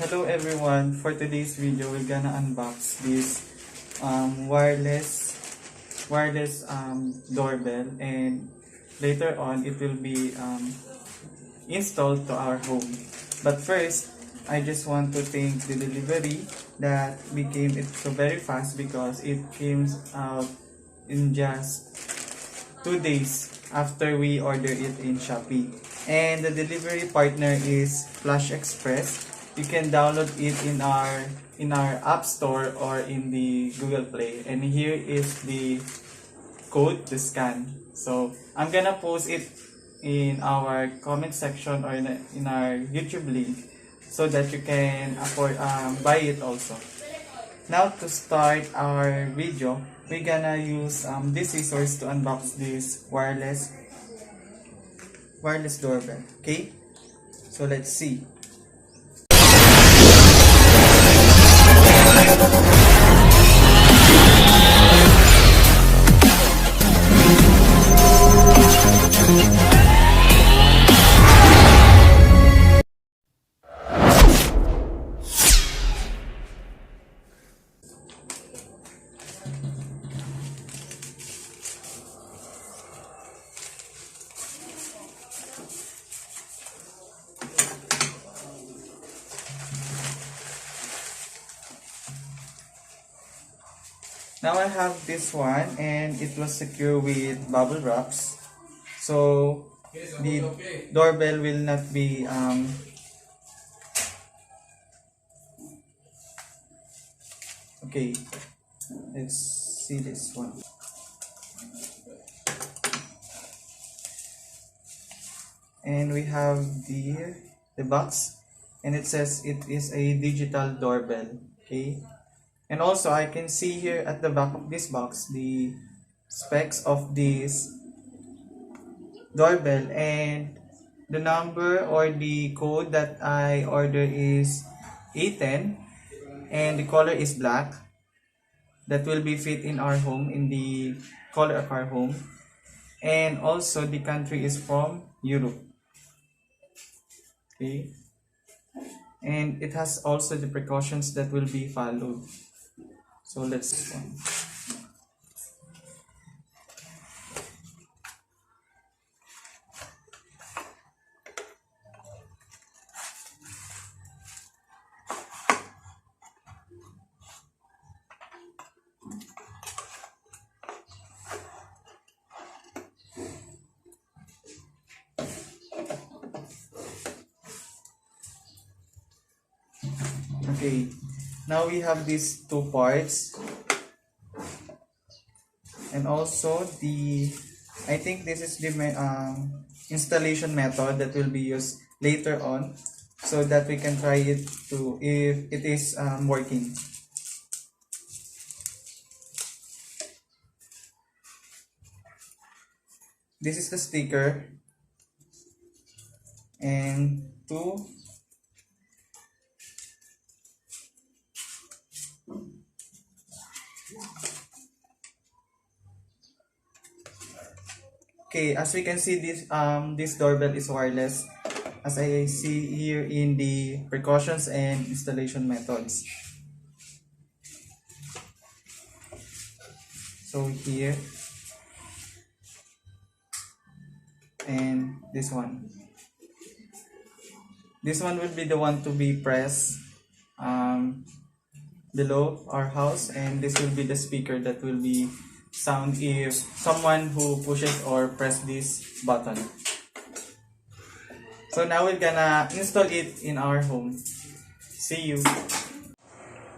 Hello everyone, for today's video we're gonna unbox this wireless doorbell, and later on it will be installed to our home. But first, I just want to thank the delivery that became it so very fast, because it came out in just 2 days after we ordered it in Shopee. And the delivery partner is Flash Express. You can download it in our App Store or in the Google Play. And here is the code to scan. So I'm gonna post it in our comment section or in our YouTube link, so that you can buy it also. Now to start our video, we're gonna use this resource to unbox this wireless doorbell. Okay, so let's see. Now I have this one, and it was secured with bubble wraps, so the doorbell will not be okay. Let's see this one. And we have the box, and it says it is a digital doorbell. Okay. And also, I can see here at the back of this box the specs of this doorbell, and the number or the code that I order is A10, and the color is black. That will be fit in our home, in the color of our home. And also the country is from Europe. Okay. And it has also the precautions that will be followed. So let's one. Okay, now we have these two parts, and also I think this is the installation method that will be used later on, so that we can try it to if it is working. This is the sticker, and two Okay, as we can see, this doorbell is wireless, as I see here in the precautions and installation methods. So here, and this one will be the one to be pressed below our house, and this will be the speaker that will be sound if someone who pushes or press this button. So now we're gonna install it in our home. See you.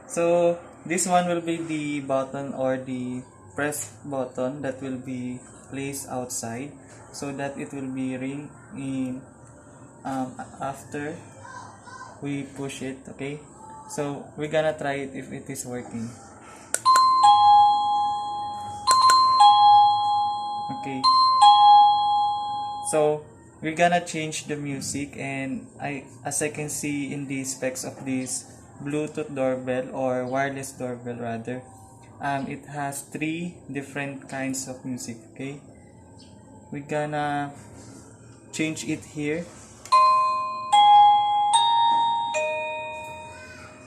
So this one will be the button or the press button that will be placed outside, so that it will be ring in after we push it. Okay, so we're gonna try it if it is working. Okay, so we're gonna change the music, and as I can see in the specs of this Bluetooth doorbell, or wireless doorbell rather, it has 3 different kinds of music. Okay, we're gonna change it here.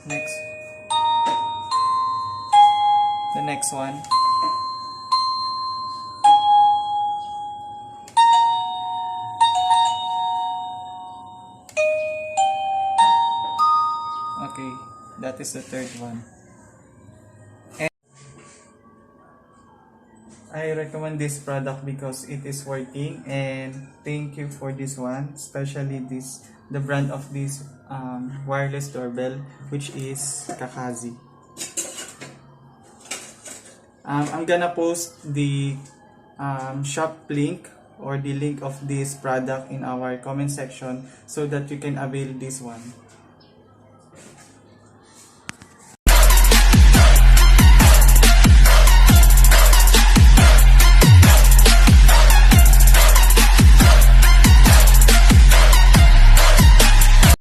Next. The next one. Okay, that is the third one. And I recommend this product because it is working, and thank you for this one, especially the brand of this wireless doorbell, which is Kakazi. I'm gonna post the shop link or the link of this product in our comment section so that you can avail this one.